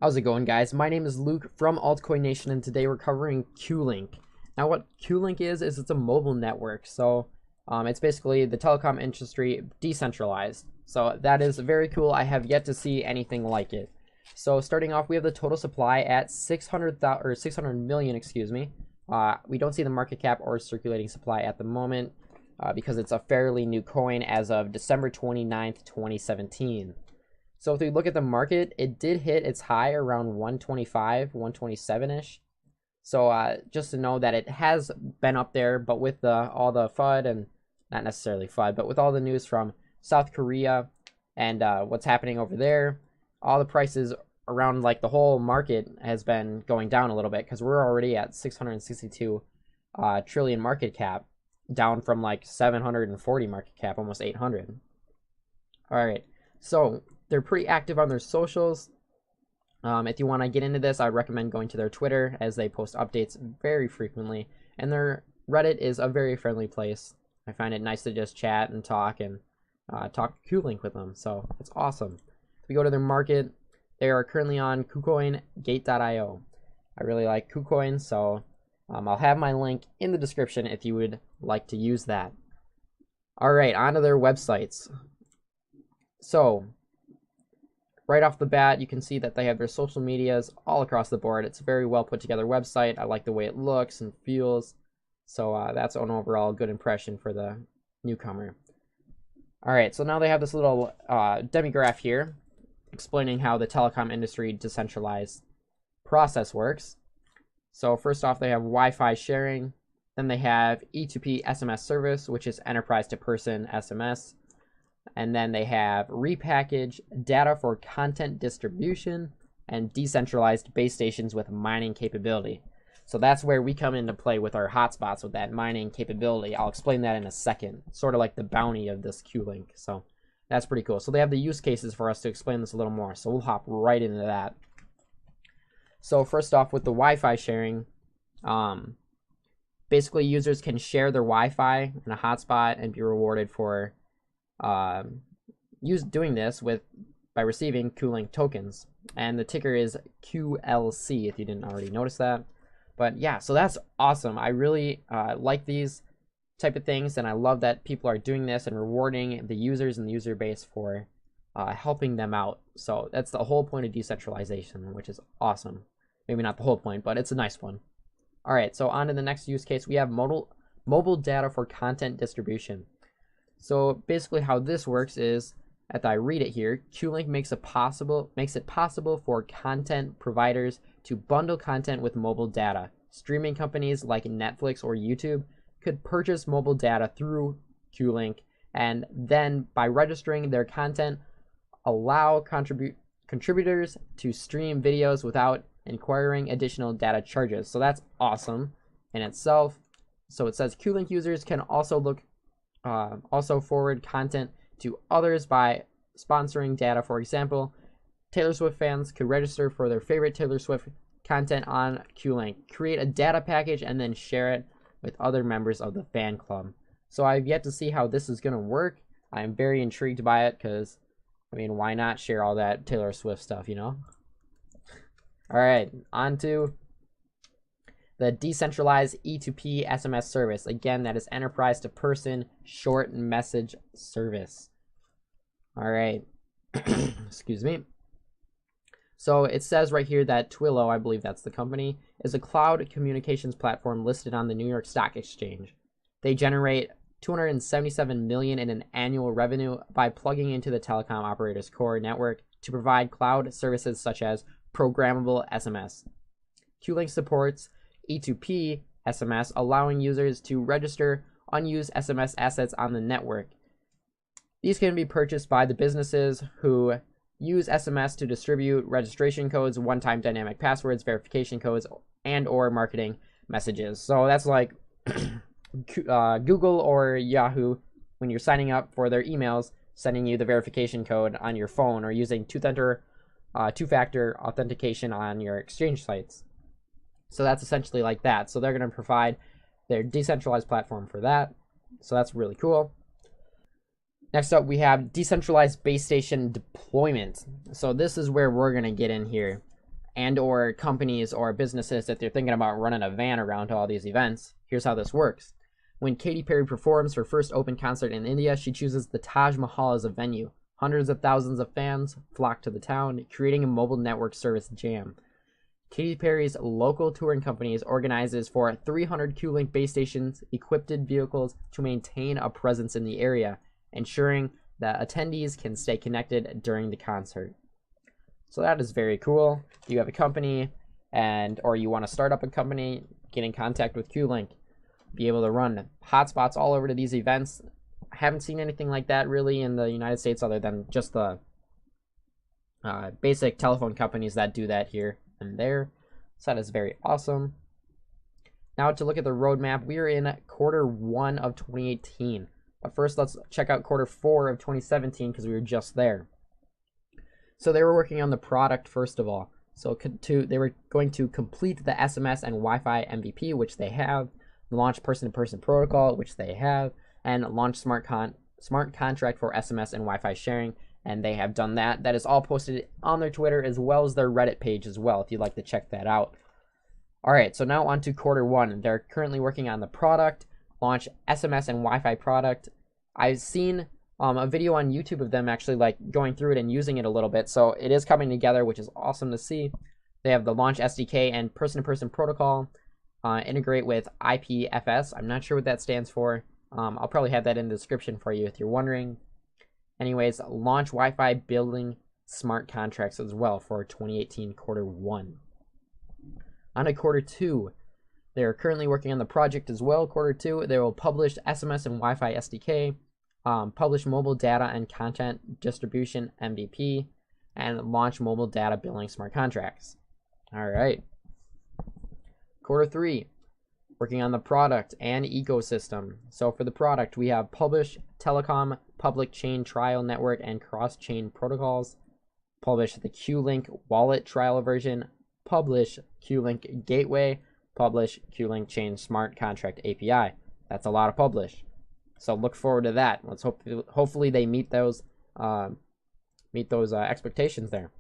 How's it going, guys? My name is Luke from Altcoin Nation, and today we're covering Qlink. Now, what Qlink is it's a mobile network. So it's basically the telecom industry decentralized. So that is very cool. I have yet to see anything like it. So starting off, we have the total supply at 600 million, excuse me. We don't see the market cap or circulating supply at the moment because it's a fairly new coin as of December 29th, 2017. So if we look at the market, it did hit its high around 125, 127-ish. So just to know that it has been up there, but with all the FUD, and not necessarily FUD, but with all the news from South Korea and what's happening over there, all the prices around like the whole market has been going down a little bit because we're already at 662 trillion market cap, down from like 740 market cap, almost 800. All right, so they're pretty active on their socials. If you want to get into this, I would recommend going to their Twitter, as they post updates very frequently, and their Reddit is a very friendly place. I find it nice to just chat and talk talk Qlink with them, so it's awesome. If we go to their market, they are currently on KuCoin Gate.io. I really like KuCoin, so I'll have my link in the description if you would like to use that. All right, on to their websites. So right off the bat, you can see that they have their social medias all across the board. It's a very well put together website. I like the way it looks and feels. So that's an overall good impression for the newcomer. All right, so now they have this little demograph here explaining how the telecom industry decentralized process works. So first off, they have Wi-Fi sharing. Then they have E2P SMS service, which is enterprise to person SMS. And then they have repackage, data for content distribution, and decentralized base stations with mining capability. So that's where we come into play with our hotspots with that mining capability. I'll explain that in a second. Sort of like the bounty of this Qlink. So that's pretty cool. So they have the use cases for us to explain this a little more. So we'll hop right into that. So first off, with the Wi-Fi sharing, basically users can share their Wi-Fi in a hotspot and be rewarded for doing this by receiving Qlink tokens, and the ticker is QLC if you didn't already notice that. But yeah, so that's awesome. I really like these type of things, and I love that people are doing this and rewarding the users and the user base for helping them out. So that's the whole point of decentralization, which is awesome. Maybe not the whole point, but it's a nice one. All right, so on to the next use case. We have mobile data for content distribution. So basically how this works is, as I read it here, Qlink makes it possible for content providers to bundle content with mobile data. Streaming companies like Netflix or YouTube could purchase mobile data through Qlink, and then by registering their content, allow contributors to stream videos without incurring additional data charges. So that's awesome in itself. So it says Qlink users can also forward content to others by sponsoring data. For example, Taylor Swift fans could register for their favorite Taylor Swift content on Qlink, create a data package, and then share it with other members of the fan club. So I've yet to see how this is going to work. I'm very intrigued by it because, I mean, why not share all that Taylor Swift stuff, you know? All right, on to the decentralized E2P SMS service. Again, that is enterprise to person short message service. All right. Excuse me. So it says right here that Twilio, I believe that's the company, is a cloud communications platform listed on the New York Stock Exchange. They generate $277 million in an annual revenue by plugging into the telecom operator's core network to provide cloud services such as programmable SMS. Qlink supports E2P SMS, allowing users to register unused SMS assets on the network. These can be purchased by the businesses who use SMS to distribute registration codes, one-time dynamic passwords, verification codes, and or marketing messages. So that's like Google or Yahoo, when you're signing up for their emails, sending you the verification code on your phone, or using two-factor authentication on your exchange sites. So that's essentially like that. So they're going to provide their decentralized platform for that. So that's really cool. Next up, we have decentralized base station deployment. So this is where we're going to get in here. and or companies or businesses that they're thinking about running a van around to all these events, here's how this works. When Katy Perry performs her first open concert in India, she chooses the Taj Mahal as a venue. Hundreds of thousands of fans flock to the town, creating a mobile network service jam. Katy Perry's local touring companies organizes for 300 Qlink base stations, equipped vehicles to maintain a presence in the area, ensuring that attendees can stay connected during the concert. So that is very cool. If you have a company or you want to start up a company, get in contact with Qlink. Be able to run hotspots all over to these events. I haven't seen anything like that really in the United States other than just the basic telephone companies that do that here and there. So that is very awesome. Now to look at the roadmap, we are in Q1 of 2018. But first, let's check out Q4 of 2017 because we were just there. So they were working on the product first of all. So they were going to complete the SMS and Wi-Fi MVP, which they have, launch person-to-person protocol, which they have, and launch smart contract for SMS and Wi-Fi sharing, and they have done that. That is all posted on their Twitter as well as their Reddit page as well, if you'd like to check that out. All right, so now on to Q1. They're currently working on the product, launch SMS and Wi-Fi product. I've seen a video on YouTube of them actually like going through it and using it a little bit, so it is coming together, which is awesome to see. They have the launch SDK and person-to-person protocol, integrate with IPFS. I'm not sure what that stands for. I'll probably have that in the description for you if you're wondering. Anyways, launch Wi-Fi building smart contracts as well for 2018 Q1. On to Q2. They're currently working on the project as well. Q2, they will publish SMS and Wi-Fi SDK, publish mobile data and content distribution MVP, and launch mobile data billing smart contracts. All right. Q3, working on the product and ecosystem. So for the product, we have publish telecom public chain trial network and cross-chain protocols, publish the Qlink wallet trial version, publish Qlink gateway, publish Qlink chain smart contract API. That's a lot of publish. So look forward to that. Let's hopefully they meet those expectations there.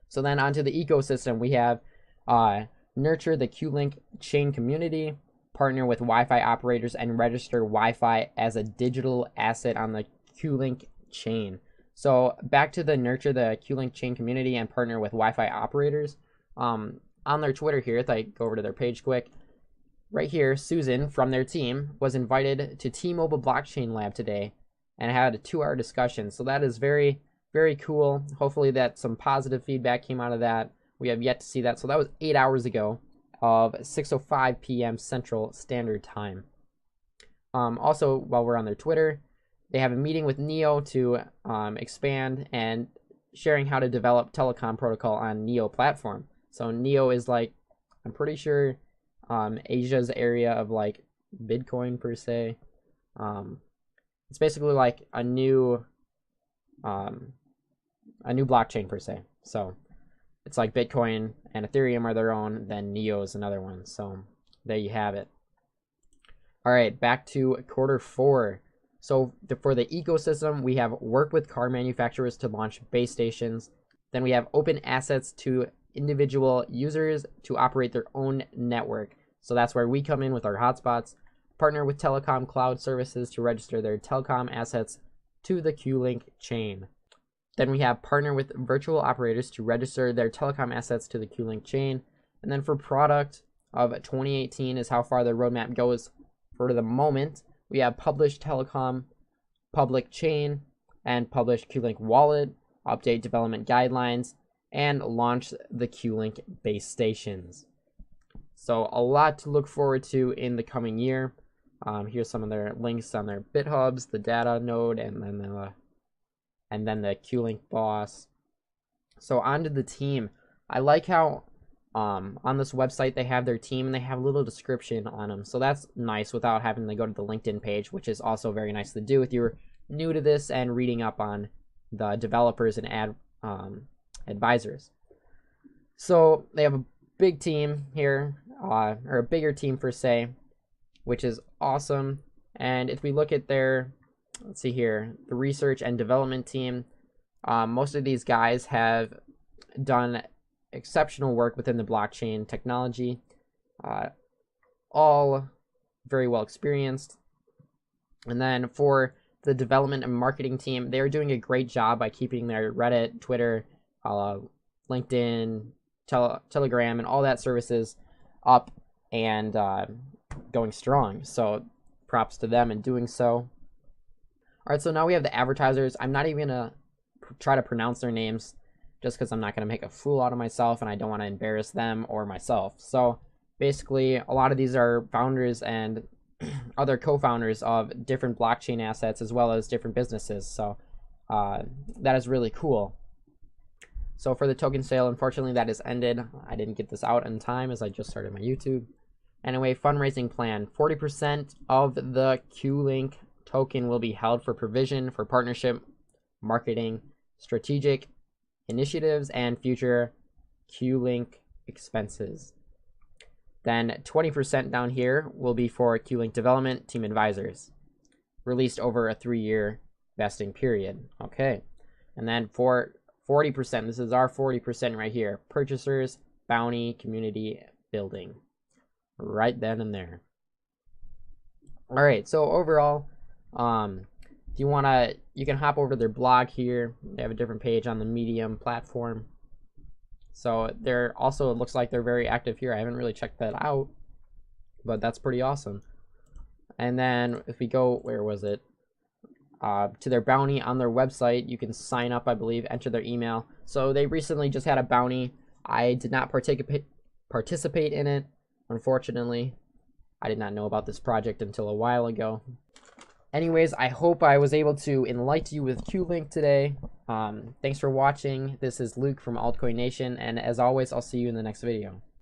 So then onto the ecosystem, we have nurture the Qlink chain community, partner with Wi-Fi operators, and register Wi-Fi as a digital asset on the Qlink chain. So back to the nurture the Qlink chain community and partner with Wi-Fi operators. On their Twitter here, if I go over to their page quick, right here, Susan from their team was invited to T-Mobile Blockchain Lab today and had a 2-hour discussion. So that is very, very cool. Hopefully that some positive feedback came out of that. We have yet to see that. So that was 8 hours ago of 6:05 p.m. Central Standard Time. Also, while we're on their Twitter, they have a meeting with Neo to expand and sharing how to develop telecom protocol on Neo platform. So Neo is like, I'm pretty sure Asia's area of like Bitcoin per se. It's basically like a new blockchain per se. So it's like Bitcoin and Ethereum are their own, then Neo is another one. So there you have it. All right, back to Q4. So for the ecosystem, we have work with car manufacturers to launch base stations. Then we have open assets to individual users to operate their own network. So that's where we come in with our hotspots. Partner with telecom cloud services to register their telecom assets to the Qlink chain. Then we have partner with virtual operators to register their telecom assets to the Qlink chain. And then for product of 2018 is how far the roadmap goes for the moment. We have publish telecom public chain and publish Qlink wallet, update development guidelines, and launch the Qlink base stations. So a lot to look forward to in the coming year. Here's some of their links on their BitHubs, the data node, and then the Qlink boss. So onto the team. I like how on this website they have their team and they have a little description on them. So that's nice without having to go to the LinkedIn page, which is also very nice to do if you're new to this and reading up on the developers and advisors. So they have a big team here, or a bigger team per se, which is awesome. And if we look at their, let's see here, the research and development team, most of these guys have done exceptional work within the blockchain technology, all very well experienced. And then for the development and marketing team, they're doing a great job by keeping their Reddit, Twitter, LinkedIn, Telegram, and all that services up and going strong. So props to them in doing so. All right, so now we have the advertisers. I'm not even gonna try to pronounce their names just because I'm not gonna make a fool out of myself and I don't want to embarrass them or myself. So basically, a lot of these are founders and other co-founders of different blockchain assets as well as different businesses. So that is really cool. So for the token sale, unfortunately, that is ended. I didn't get this out in time as I just started my YouTube. Anyway, fundraising plan. 40% of the Qlink token will be held for provision for partnership, marketing, strategic initiatives, and future Qlink expenses. Then 20% down here will be for Qlink development team advisors, released over a 3-year vesting period. Okay. And then for 40%, this is our 40% right here, purchasers, bounty, community building. Right then and there. All right, so overall, if you want to, you can hop over to their blog here. They have a different page on the Medium platform. So they're also, it looks like they're very active here. I haven't really checked that out, but that's pretty awesome. And then if we go, where was it? To their bounty on their website, you can sign up, I believe, enter their email. So they recently just had a bounty. I did not participate in it, unfortunately. I did not know about this project until a while ago. Anyways, I hope I was able to enlighten you with Qlink today. Thanks for watching. This is Luke from Altcoin Nation, and as always, I'll see you in the next video.